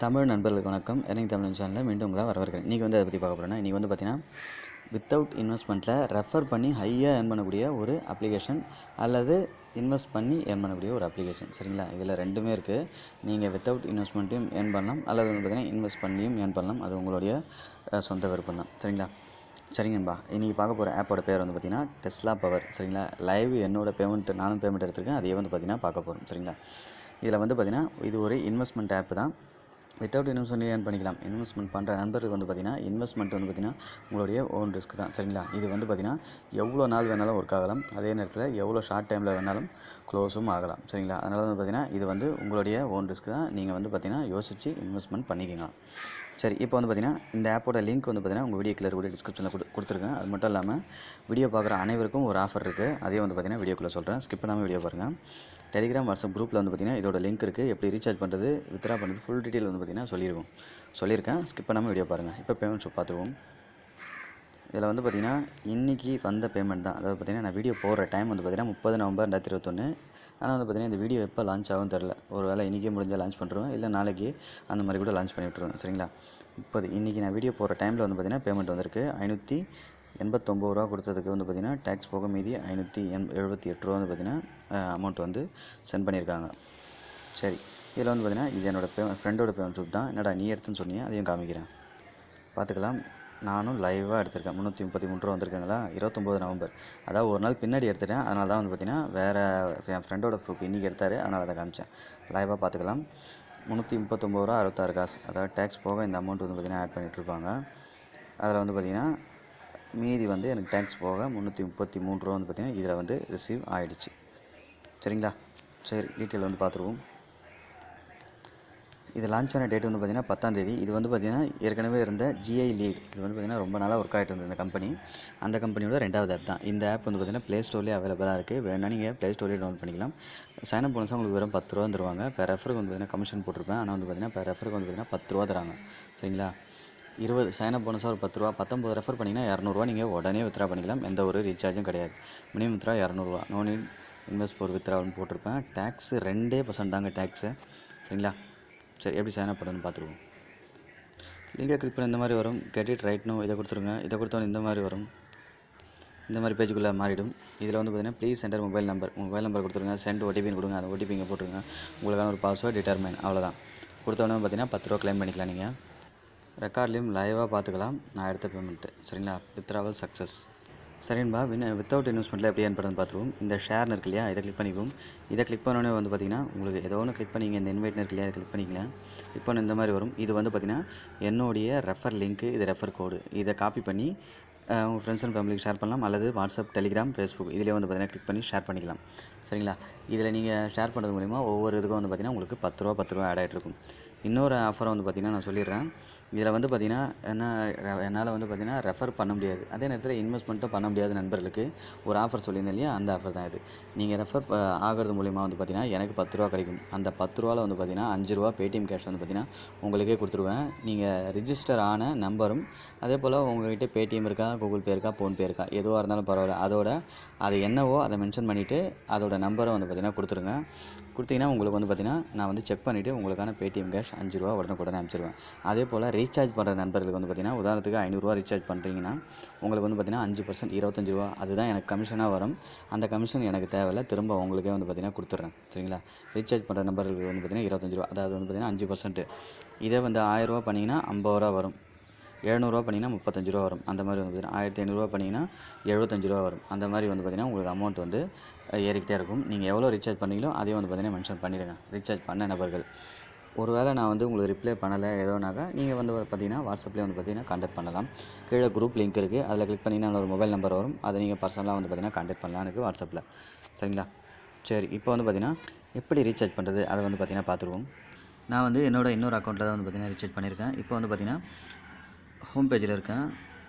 தமிழ் நண்பர்களுக்கு வணக்கம். EarningTamil1 சேனலில் மீண்டும் உங்களை வரவேற்கிறேன். இன்றைக்கி அதை பற்றி பார்க்க போகிறேன்னா, இன்றைக்கி பார்த்தீங்கன்னா வித்தவுட் இன்வெஸ்ட்மெண்ட்டில் ரெஃபர் பண்ணி ஹையாக ஏர்ன் பண்ணக்கூடிய ஒரு அப்ளிகேஷன் அல்லது இன்வெஸ்ட் பண்ணி ஏர்ன் பண்ணக்கூடிய ஒரு அப்ளிகேஷன். சரிங்களா, இதில் ரெண்டுமே இருக்குது. நீங்கள் வித்தவுட் இன்வெஸ்ட்மெண்ட்டையும் ஏர்ன் பண்ணலாம், அல்லது பார்த்தீங்கன்னா இன்வெஸ்ட் பண்ணியும் ஏர்ன் பண்ணலாம். அது உங்களுடைய சொந்த விருப்பம் தான். சரிங்களா, சரிங்கன்பா. இன்றைக்கி பார்க்க போகிற ஆப்போட பேர் பார்த்தீங்கன்னா டெஸ்லா பவர். சரிங்களா, லைவ் என்னோடய பேமெண்ட் நானும் பேமெண்ட் எடுத்திருக்கேன், அதையே பார்த்தீங்கன்னா பார்க்க போகிறோம். சரிங்களா, இதில் பார்த்தீங்கன்னா இது ஒரு இன்வெஸ்ட்மெண்ட் ஆப் தான். வித்தவுட் இன்வெஸ்ட்மெண்ட் ஏர்ன் பண்ணிக்கலாம். இன்வெஸ்ட்மெண்ட் பண்ணுற நண்பருக்கு பார்த்தீங்கன்னா இன்வெஸ்ட்மெண்ட் பார்த்தீங்கன்னா உங்களுடைய ஓன் ரிஸ்க் தான். சரிங்களா, இது பார்த்தீங்கன்னா எவ்வளோ நாள் வேணாலும் ஒர்க் ஆகலாம், அதே நேரத்தில் எவ்வளோ ஷார்ட் டைமில் வேணாலும் க்ளோஸும் ஆகலாம். சரிங்களா, அதனால் பார்த்தீங்கன்னா இது உங்களுடைய ஓன் ரிஸ்க் தான். நீங்கள் பார்த்தீங்கன்னா யோசித்து இன்வெஸ்ட்மெண்ட் பண்ணிக்கலாம். சரி, இப்போ பார்த்தீங்கன்னா இந்த ஆப்போட லிங்க் பார்த்தீங்கன்னா உங்கள் வீடியோ கிளியர் கூட டிஸ்கிரிப்ஷனில் கொடுத்துருக்கேன். அது மட்டும் இல்லாமல் வீடியோ பார்க்குற அனைவருக்கும் ஒரு ஆஃபர் இருக்குது. அதே பார்த்தீங்கன்னா வீடியோக்குள்ளே சொல்கிறேன், ஸ்கிப் பண்ணாமல் வீடியோ பாருங்கள். டெலிகிராம் வாட்ஸ்அப் குரூப்பில் பார்த்தீங்கன்னா இதோட லிங்க் இருக்குது. எப்படி ரீசார்ஜ் பண்ணுறது, வித்ரா பண்ணுறது, ஃபுல் டீட்டெயில் பார்த்தீங்கன்னா சொல்லியிருக்கேன். ஸ்கிப் பண்ணாமல் வீடியோ பாருங்கள். இப்போ பேமெண்ட் பார்த்துருவோம். இதில் பார்த்தீங்கன்னா இன்றைக்கி வந்த பேமெண்ட் தான். அதாவது பார்த்தீங்கன்னா நான் வீடியோ போடுற டைம் பார்த்தீங்கன்னா 30 நவம்பர் 2021. ஆனால் பார்த்தீங்கன்னா இந்த வீடியோ எப்போ லான்ச் ஆகும் தெரில. ஒரு வேளை இன்றைக்கே முடிஞ்சால் லான்ச் பண்ணுறோம், இல்லை நாளைக்கு அந்த மாதிரி கூட லான்ச் பண்ணி விட்ருவோம். சரிங்களா, இன்றைக்கி நான் வீடியோ போடுற டைமில் பார்த்தீங்கன்னா பேமெண்ட் வந்திருக்கு. 589 ரூபா கொடுத்ததுக்கு பார்த்தீங்கன்னா டேக்ஸ் போக மீதி 578 ரூபா பார்த்தீங்கன்னா அமௌண்ட் சென்ட் பண்ணியிருக்காங்க. சரி, இதில் பார்த்தீங்கன்னா இது என்னோடய ஃப்ரெண்டோட பேமெண்ட் சூப் தான். என்னடா நீ எடுத்துன்னு சொன்னீங்க, அதையும் காமிக்கிறேன், பார்த்துக்கலாம். நானும் லைவாக எடுத்திருக்கேன். 333 ரூபா வந்திருக்காங்களா, 29 நவம்பர். அதாவது ஒரு நாள் பின்னாடி எடுத்துட்டேன். அதனால தான் பார்த்தீங்கன்னா வேறு என் ஃப்ரெண்டோட ப்ரூஃப் இன்றைக்கி எடுத்தார், அதனால் அதை காமிச்சேன். லைவாக பார்த்துக்கலாம். 339 ரூபா 66 காசு. அதாவது டேக்ஸ் போக இந்த அமௌண்ட் பார்த்தீங்கன்னா ஆட் பண்ணிகிட்ருப்பாங்க. அதில் பார்த்தீங்கன்னா மீதி எனக்கு டேக்ஸ் போக 333 ரூபா பார்த்தீங்கன்னா இதில் ரிசீவ் ஆகிடுச்சு. சரிங்களா, சரி டீட்டெயில் பார்த்துருவோம். இது லான்ச் ஆன டேட் பார்த்தீங்கன்னா 10ஆம் தேதி. இது பார்த்தீங்கன்னா ஏற்கனவே இருந்த ஜிஐ லீட். இது பார்த்தீங்கன்னா ரொம்ப நாளாக ஒர்க் ஆகிட்டு இருந்தது இந்த கம்பெனி. அந்த கம்பெனியோட 2வது ஆப் தான். இந்த ஆப் பார்த்தீங்கன்னா ப்ளே ஸ்டோர்லேயே அவைலபிளாக இருக்குது. வேணா நீங்கள் ப்ளே ஸ்டோர்லேயே டவுன்லோட் பண்ணிக்கலாம். சைனப் போனஸாக உங்களுக்கு வெறும் 10 ரூபா தருவாங்க. பெர் ரெஃபருக்கு பார்த்தீங்கன்னா கமிஷன் போட்டிருப்பேன். ஆனால் பார்த்தீங்கன்னா பெர் ரெஃபருக்கு பார்த்தீங்கன்னா 10 ரூபா தராங்க. சரிங்களா, 20 சைனப் போனஸாக ஒரு 10 ரூபா, 19 ரெஃபர் பண்ணிங்கன்னா 200 ரூபா நீங்கள் உடனே வித்ரா பண்ணிக்கலாம். எந்த ஒரு ரீசார்ஜும் கிடையாது. மினிமம் வித்ரா 200 ரூபா. நோ நீட் இன்வெஸ்ட் ஃபார் வித்ராவல்னு போட்டிருப்பேன். டேக்ஸு 2% தாங்க டேக்ஸு. சரிங்களா, சரி எப்படி சைனப் பண்ணுன்னு பார்த்துருவோம். லிங்கை கிளிக் பண்ண இந்த மாதிரி வரும். கெட் இட் ரைட் நோ இதை கொடுத்துருங்க. இதை கொடுத்தோன்னு இந்த மாதிரி வரும். இந்த மாதிரி பேஜுக்குள்ளே மாறிடும். இதில் பார்த்தீங்கன்னா ப்ளீஸ் சென்டர் மொபைல் நம்பர் கொடுத்துருங்க. சென்ட் ஓடிபின்னு கொடுங்க. அந்த ஓடிபிங்க போட்டுருங்க. உங்களுக்கான ஒரு பாஸ்வேர்ட் டிட்டர்மைன், அவ்வளோதான். கொடுத்தோன்னே பார்த்தீங்கன்னா 10 ரூபா க்ளைம் பண்ணிக்கலாம். நீங்கள் ரெக்கார்ட்லேயும் லைவாக பார்த்துக்கலாம் நான் எடுத்த பேமெண்ட்டு. சரிங்களா, வித்ராவல் சக்ஸஸ். சரின்பா, வித்தவுட் இன்வெஸ்ட்மெண்ட்டில் எப்படி ஏர்ன் பண்ணுறது பார்த்துருவோம். இந்த ஷேர்னு இருக்கு இல்லையா, இதை கிளிக் பண்ணிக்குவோம். இதை கிளிக் பண்ணோன்னே பார்த்தீங்கன்னா உங்களுக்கு ஏதோ ஒன்று கிளிக் பண்ணிங்க. இந்த இன்வைட்னு இருக்கு இல்லையா, அதை கிளிக் பண்ணிக்கலாம். கிளிக் பண்ண இந்த மாதிரி வரும். இது பார்த்தீங்கன்னா என்னுடைய ரெஃபர் லிங்க்கு, இது ரெஃபர் கோடு. இதை காப்பி பண்ணி உங்கள் ஃப்ரெண்ட்ஸ் அண்ட் ஃபேமிலிக்கு ஷேர் பண்ணலாம், அல்லது வாட்ஸ்அப், டெலிகிராம், ஃபேஸ்புக் இதிலே பார்த்தீங்கன்னா கிளிக் பண்ணி ஷேர் பண்ணிக்கலாம். சரிங்களா, இதில் நீங்கள் ஷேர் பண்ணுறது மூலிமா ஒவ்வொரு இதுக்கும் பார்த்தீங்கன்னா உங்களுக்கு 10 ரூபா ஆட் ஆகிட்டு இருக்கும். இன்னொரு ஆஃபரை பார்த்தீங்கன்னா நான் சொல்லிடுறேன். இதில் பார்த்தீங்கன்னா என்னால் பார்த்தீங்கன்னா ரெஃபர் பண்ண முடியாது, அதே நேரத்தில் இன்வெஸ்ட்மெண்ட்டும் பண்ண முடியாத நண்பர்களுக்கு ஒரு ஆஃபர் சொல்லியிருந்தேன் இல்லையா, அந்த ஆஃபர் தான் இது. நீங்கள் ரெஃபர் ஆகிறது மூலிமா பார்த்தீங்கன்னா எனக்கு 10 ரூபா கிடைக்கும். அந்த 10 ரூபாவில் பார்த்தீங்கன்னா 5 ரூபா பேடிஎம் கேஷ் பார்த்தீங்கன்னா உங்களுக்கே கொடுத்துருவேன். நீங்கள் ரிஜிஸ்டர் ஆன நம்பரும், அதே போல் உங்கள்கிட்ட பேடிஎம் இருக்கா, கூகுள் பே இருக்கா, ஃபோன்பே இருக்கா, எதுவாக இருந்தாலும் பரவாயில்ல, அதோட அது என்னவோ அதை மென்ஷன் பண்ணிவிட்டு அதோட நம்பரை பார்த்தீங்கன்னா கொடுத்துருங்க. கொடுத்தீங்கன்னா உங்களுக்கு பார்த்தீங்கன்னா நான் செக் பண்ணிவிட்டு உங்களுக்கான பேடிஎம் கேஷ் 5 ரூபா உடனே அனுப்பிச்சிடுவேன். அதே போல் ரீசார்ஜ் பண்ணுற நண்பர்களுக்கு பார்த்தீங்கன்னா உதாரணத்துக்கு 500 ரூபா ரீசார்ஜ் பண்ணுறீங்கன்னா உங்களுக்கு பார்த்தீங்கன்னா 5% 25 ரூபா அதுதான் எனக்கு கமிஷனாக வரும். அந்த கமிஷன் எனக்கு தேவையில்லை, திரும்ப உங்களுக்கே பார்த்தீங்கன்னா கொடுத்துட்றேன். சரிங்களா, ரீசார்ஜ் பண்ணுற நம்பர்களுக்கு பார்த்தீங்கன்னா 25 ரூபா, அதாவது பார்த்தீங்கன்னா 5%. இதே 1000 ரூபா பண்ணிங்கன்னா 50 ரூபா வரும். 700 ரூபா பண்ணிங்கன்னா 35 ரூபா வரும். அந்த மாதிரி பார்த்தீங்கன்னா 1500 ரூபா பண்ணிங்கன்னா 75 ரூபா வரும். அந்த மாதிரி பார்த்தீங்கன்னா உங்களுக்கு அமௌண்ட் ஏறிக்கிட்டே இருக்கும். நீங்கள் எவ்வளோ ரீசார்ஜ் பண்ணீங்களோ அதையும் பார்த்தீங்கன்னா மென்ஷன் பண்ணிவிடுங்க. ரீசார்ஜ் பண்ண நபர்கள் ஒருவேளை நான் உங்களுக்கு ரிப்ளை பண்ணலை ஏதோனாக்கா நீங்கள் பார்த்தீங்கன்னா வாட்ஸ்அப்லேயே பார்த்தீங்கன்னா கான்டாக்ட் பண்ணலாம். கீழே குரூப் லிங்க் இருக்குது, அதில் கிளிக் பண்ணிங்கன்னா ஒரு மொபைல் நம்பர் வரும். அதை நீங்கள் பர்சனலாக பார்த்தீங்கன்னா கான்டாக்ட் பண்ணலாம் எனக்கு வாட்ஸ்அப்பில். சரிங்களா, சரி இப்போ பார்த்தீங்கன்னா எப்படி ரீசார்ஜ் பண்ணுறது அதை பார்த்தீங்கன்னா பார்த்துருவோம். நான் என்னோட இன்னொரு அக்கௌண்ட்டில் தான் பார்த்தீங்கன்னா ரீசார்ஜ் பண்ணியிருக்கேன். இப்போ பார்த்தீங்கன்னா ஹோம் பேஜில் இருக்கேன்.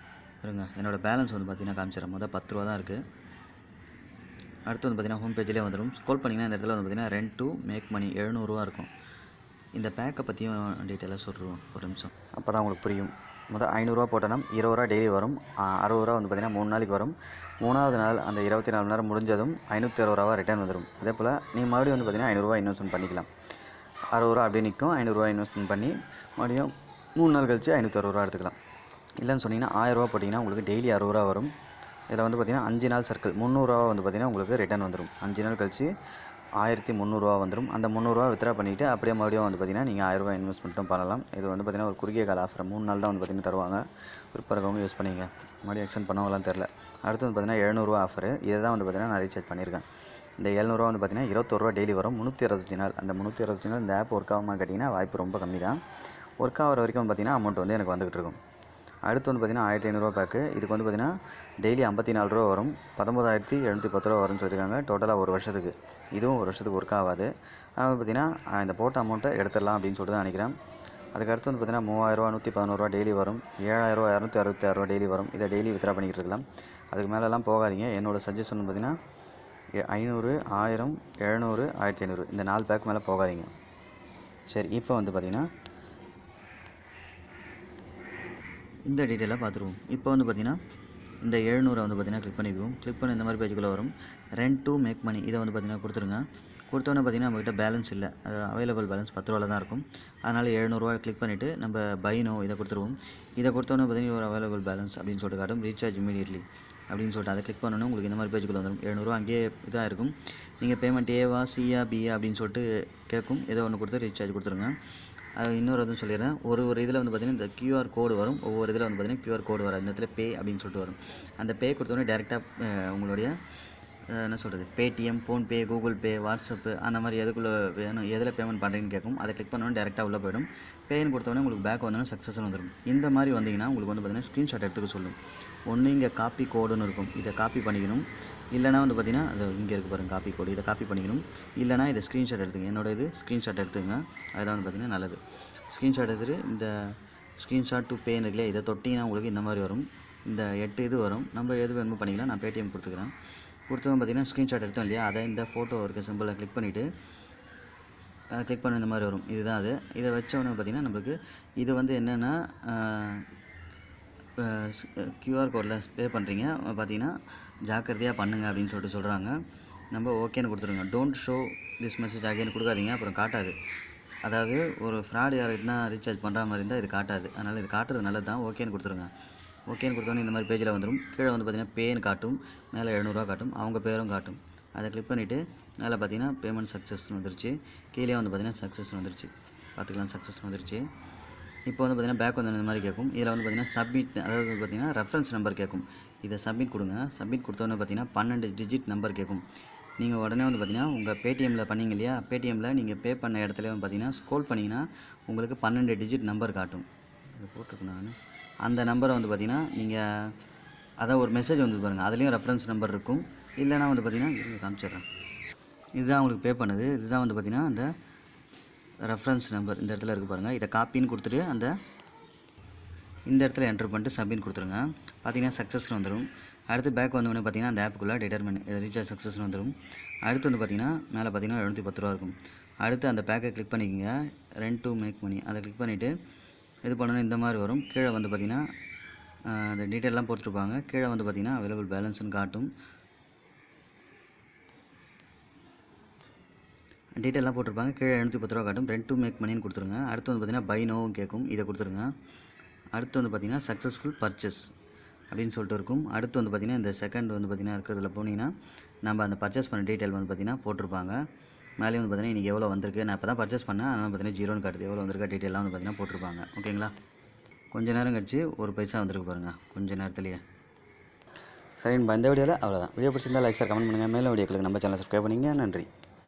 இருங்க, என்னோடய பேலன்ஸ் பார்த்தீங்கன்னா காமிச்சிடறேன். முதல் 10 ரூபா தான் இருக்குது. அடுத்து பார்த்தீங்கன்னா ஹோம் பேஜிலே வந்துடும். ஸ்க்ரோல் பண்ணிங்கன்னா இந்த இடத்துல பார்த்தீங்கன்னா ரெண்ட் டு மேக் மணி 700 ரூபா இருக்கும். இந்த பேக்கை பற்றியும் டீட்டெயிலாக சொல்லுவோம் ஒரு நிமிஷம், அப்போ தான் உங்களுக்கு புரியும். முதல் 500 ரூபா போட்டோன்னா 20 ரூபா டெய்லி வரும். 60 ரூபா பார்த்தீங்கன்னா 3 நாளைக்கு வரும். 3வது நாள் அந்த 24 மணி நேரம் முடிஞ்சதும் 560 ரூபா ரிட்டர்ன் வந்துடும். அதே போல் நீங்கள் மறுபடியும் பார்த்தீங்கன்னா 500 ரூபா இன்வெஸ்ட்மெண்ட் பண்ணிக்கலாம். ரூ. 60 அப்படியே நிற்கும். ரூ. 500 இன்வெஸ்ட்மெண்ட் பண்ணி மறுபடியும் 3 நாள் கழிச்சு ரூ. 560 எடுத்துக்கலாம். இல்லைன்னு சொன்னீங்கன்னா ரூ. 1000 போட்டிங்கன்னா உங்களுக்கு டெய்லி ரூ. 60 வரும். இதில் வந்து பார்த்திங்கன்னா 5 நாள் சர்க்கிள் ரூ. 300 வந்து பார்த்திங்கன்னா உங்களுக்கு ரிட்டர்ன் வந்துடும். 5 நாள் கழிச்சு ரூ. 1300 வந்துடும். அந்த ரூ. 300 வித்ரா பண்ணிவிட்டு அப்படியே மறுபடியும் வந்து பார்த்திங்கன்னா நீங்கள் ரூ. 1000 இன்வெஸ்ட்மெண்ட்டும் பண்ணலாம். இது வந்து பார்த்திங்கன்னா ஒரு குறுகிய கால ஆஃபர் 3 நாள் தான் வந்து பார்த்திங்கன்னா தருவாங்க. விருப்பம் இருக்கவங்க யூஸ் பண்ணிங்க. மறுபடியும் எக்ஸ்டெண்ட் பண்ணுவாங்களான்னு தெரில. அடுத்து வந்து பார்த்திங்கன்னா ரூ. 700 ஆஃபர். இதை தான் வந்து பார்த்திங்கன்னா நான் ரீசார்ஜ் பண்ணியிருக்கேன். இந்த ரூ. 700 வந்து பார்த்திங்கன்னா ரூ. 21 டெய்லி வரும். 365 நாள். அந்த 365 நாள் இந்த ஆப் ஒர்க் ஆகுமான்னு கேட்டிங்கன்னா வாய்ப்பு ரொம்ப கம்மி தான். ஒர்க் ஆகிற வரைக்கும் பார்த்திங்கன்னா அமௌண்ட் வந்து எனக்கு வந்துகிட்டு இருக்கும். அடுத்து வந்து பார்த்திங்கன்னா ரூ. 1500 பேக்கு. இதுக்கு வந்து பார்த்திங்கன்னா டெய்லி ரூ. 54 வரும். 19,710 வரும்னு சொல்லியிருக்காங்க டோட்டலாக ஒரு வருஷத்துக்கு. இதுவும் ஒரு வருஷத்துக்கு ஒர்க் ஆகாது. அதனால் பார்த்திங்கன்னா இந்த போட்ட அமௌண்ட்டை எடுத்துடலாம் அப்படின்னு சொல்லிட்டு தான் நினைக்கிறேன். அதுக்கடுத்து வந்து பார்த்திங்கன்னா ரூ. 3000 111 டெய்லி வரும். 7000 266 டெய்லி வரும். இதை டெய்லி வித்ரா பண்ணிக்கிட்டு இருக்கலாம். அதுக்கு மேலெல்லாம் போகாதீங்க. என்னோடய சஜஷன் பார்த்திங்கன்னா 500 1000 700 1500 இந்த 4 பேக் மேலே போகாதீங்க. சரி, இப்போ வந்து பார்த்திங்கன்னா இந்த டீட்டெயிலாக பார்த்துருவோம். இப்போ வந்து பார்த்திங்கன்னா இந்த 700 வந்து பார்த்திங்கன்னா கிளிக் பண்ணிக்குவோம். கிளிக் பண்ணி இந்த மாதிரி பேஜுக்குள்ளே வரும். ரெண்ட் டு மேக் மணி இதை வந்து பார்த்திங்கன்னா கொடுத்துருங்க. கொடுத்தோன்னே பார்த்திங்கன்னா நம்மகிட்ட பேலன்ஸ் இல்லை. அவைலபிள் பேலன்ஸ் ₹10 தான் இருக்கும். அதனால் 700 கிளிக் பண்ணிவிட்டு நம்ம பை நோ இதை கொடுத்துருவோம். இதை கொடுத்தோன்னே பார்த்திங்கன்னா ஒரு அவைலபிள் பேலன்ஸ் அப்படின்னு சொல்லிட்டு காட்டும். ரீசார்ஜ் இமீடியட்லி அப்படின்னு சொல்லிட்டு அதை கிளிக் பண்ணணும். உங்களுக்கு இந்த மாதிரி பேஜுக்குள்ளே வந்துடும். 700 அங்கேயே இதாக இருக்கும். நீங்கள் பேமெண்ட் ஏவா சியா பிஏ அப்படின்னு சொல்லிட்டு கேட்கும். ஏதோ ஒன்று கொடுத்து ரீசார்ஜ் கொடுத்துருங்க. அது இன்னொரு இதுவும் சொல்லிடுறேன். ஒரு இதில் வந்து பார்த்திங்கன்னா இந்த QR கோடு வரும். ஒவ்வொரு இதில் வந்து பார்த்திங்கன்னா QR கோடு வரும். அந்த இடத்துல பே அப்படின்னு சொல்லிட்டு வரும். அந்த பே கொடுத்தோன்னே டேரெக்டாக உங்களுடைய என்ன சொல்கிறது Paytm, PhonePe, Google Pay, WhatsApp அந்த மாதிரி எதுக்குள்ளே வேணும் எதில் பேமெண்ட் பண்ணுறீங்கன்னு கேட்கும். அதை கிளிக் பண்ணோன்னே டேரெக்டாக உள்ளே போய்டும். பேன்னு கொடுத்தோன்னே உங்களுக்கு பேக் வந்தோன்னே சக்ஸஸ்ன்னு வந்துடும். இந்த மாதிரி வந்தீங்கன்னா உங்களுக்கு வந்து பார்த்திங்கன்னா ஸ்க்ரீன்ஷாட் எடுத்துக்க சொல்லும். ஒன்று இங்கே காப்பி கோடுன்னு இருக்கும். இதை காப்பி பண்ணிக்கணும். இல்லைனா வந்து பார்த்திங்கன்னா அது இங்கே இருக்குது பாருங்கள் காப்பி கோடு. இதை காப்பி பண்ணிக்கணும். இல்லைனா இதை ஸ்க்ரீன்ஷாட் எடுத்துங்க. என்னோட இது ஸ்க்ரீன்ஷாட் எடுத்துங்க. அதுதான் வந்து பார்த்திங்கன்னா நல்லது. ஸ்க்ரீன்ஷாட் எடுத்துகிட்டு இந்த ஸ்க்ரீன்ஷாட் டு பேன்னு இருக்குல்லையா இதை தொட்டிங்கன்னா உங்களுக்கு இந்த மாதிரி வரும். இந்த 8 இது வரும். நம்ம எது வேணுமோ பண்ணிக்கலாம். நான் Paytm கொடுத்துக்கிறேன். கொடுத்தவங்க பார்த்திங்கன்னா ஸ்க்ரீன்ஷாட் எடுத்தோம் இல்லையா அதை இந்த ஃபோட்டோ இருக்க சிம்பிளை கிளிக் பண்ணிவிட்டு கிளிக் பண்ண இந்த மாதிரி வரும். இதுதான் அது. இதை வச்சவொன்னே பார்த்திங்கன்னா நம்மளுக்கு இது வந்து என்னென்னா QR கோடில் பே பண்ணுறீங்க பார்த்திங்கன்னா ஜாக்கிரதையாக பண்ணுங்கள் அப்படின்னு சொல்லிட்டு சொல்கிறாங்க. நம்ம ஓகேன்னு கொடுத்துருங்க. Don't show this message again கொடுக்காதீங்க. அப்புறம் காட்டாது. அதாவது ஒரு ஃப்ராட் யார்கிட்டனா ரீசார்ஜ் பண்ணுற மாதிரி இருந்தால் இது காட்டாது. அதனால் இது காட்டுறது நல்லது தான். ஓகேன்னு கொடுத்துருங்க. ஓகேன்னு கொடுத்தோன்னே இந்த மாதிரி பேஜில் வந்துடும். கீழே வந்து பார்த்திங்கன்னா பேன்னு காட்டும். மேலே 700 காட்டும். அவங்க பேரும் காட்டும். அதை கிளிக் பண்ணிவிட்டு மேலே பார்த்திங்கன்னா பேமெண்ட் சக்ஸஸ்ன்னு வந்துருச்சு. கீழே வந்து பார்த்திங்கன்னா சக்ஸஸ்ன்னு வந்துருச்சு. பார்த்துக்கலாம் சக்ஸஸ்ன்னு வந்துருச்சு. இப்போ வந்து பார்த்திங்கன்னா பேக் வந்து இந்த மாதிரி கேட்கும். இதில் வந்து பார்த்திங்கன்னா சப்மிட் அதாவது பார்த்திங்கன்னா ரெஃபரன்ஸ் நம்பர் கேட்கும். இதை சப்மிட் கொடுங்க. சப்மிட் கொடுத்தோன்னே பார்த்திங்கன்னா 12 டிஜிட் நம்பர் கேட்கும். நீங்கள் உடனே வந்து பார்த்திங்கன்னா உங்கள் Paytmல பண்ணிங்க இல்லையா Paytmல நீங்கள் பே பண்ண இடத்துல வந்து பார்த்திங்கன்னா ஸ்க்ரோல் பண்ணிங்கன்னா உங்களுக்கு 12 டிஜிட் நம்பர் காட்டும். அது போட்டிருக்கு நான். அந்த நம்பரை வந்து பார்த்திங்கன்னா நீங்கள் அதான் ஒரு மெசேஜ் வந்து பாருங்கள். அதுலேயும் ரெஃபரன்ஸ் நம்பர் இருக்கும். இல்லைனா வந்து பார்த்திங்கன்னா காமிச்சிடுறேன். இதுதான் உங்களுக்கு பே பண்ணுது. இதுதான் வந்து பார்த்திங்கன்னா அந்த ரெஃபரன்ஸ் நம்பர் இந்த இடத்துல இருக்குது பாருங்கள். இதை காப்பின்னு கொடுத்துட்டு இந்த இடத்துல என்ட்ரு பண்ணிட்டு சப்மிட் கொடுத்துருங்க. பார்த்திங்கன்னா சக்ஸஸ்ன்னு வந்துடும். அடுத்து பேக் வந்தோடனே பார்த்திங்கன்னா அந்த ஆப்புக்குள்ளே டிட்டர்மின் ரீசார்ஜ் சக்ஸஸ்ன்னு வந்துடும். அடுத்து வந்து பார்த்திங்கன்னா மேலே பார்த்திங்கன்னா ₹710 இருக்கும். அடுத்து அந்த பேக்கை கிளிக் பண்ணிக்கோங்க. ரெண்ட் டு மேக் மணி அதை கிளிக் பண்ணிவிட்டு இது பண்ணணும். இந்த மாதிரி வரும். கீழே வந்து பார்த்திங்கன்னா அந்த டீட்டெயிலெலாம் போட்டுருப்பாங்க. கீழே வந்து பார்த்திங்கன்னா அவைலபிள் பேலன்ஸ்னு காட்டும். டீட்டெயிலாம் போட்டிருப்பாங்க. கீழே ₹710 காட்டும். ரெண்ட் டு மேக் மணின்னு கொடுத்துருங்க. அடுத்து வந்து பார்த்திங்கன்னா பை நோவும் கேட்கும். இதை கொடுத்துருங்க. அடுத்து வந்து பார்த்திங்கன்னா சக்ஸஸ்ஃபுல் பர்ச்சேஸ் அப்படின்னு சொல்லிட்டு இருக்கும். அடுத்து வந்து பார்த்திங்கன்னா இந்த செகண்ட் வந்து பார்த்திங்கன்னா இருக்கிறதுல போனீங்கன்னா நம்ம அந்த பர்ச்சேஸ் பண்ண டீட்டெயில் வந்து பார்த்திங்கன்னா போட்டிருப்பாங்க. மேலே வந்து பார்த்திங்கன்னா இன்றைக்கி எவ்வளோ வந்திருக்கு. நான் இப்போ தான் பர்ச்சேஸ் பண்ணேன். அதனால் பார்த்திங்கன்னா 0ன்னு காட்டுது. எவ்வளோ வந்திருக்க டீட்டெயிலாம் வந்து பார்த்திங்கன்னா போட்டிருப்பாங்க. ஓகேங்களா. கொஞ்சம் நேரம் கழிச்சு ஒரு பைசா வந்திருக்கு பாருங்கள். கொஞ்சம் நேரத்துலேயே. சரி, இந்த வீடியோவில் அவ்வளோதான். வீடியோ பிடிச்சிருந்தால் லைக் சார் கமெண்ட் பண்ணுங்கள். மேலும் வீடியோக்களுக்கு நம்ம சேனல் சப்ஸ்கிரைப் பண்ணிங்க. நன்றி.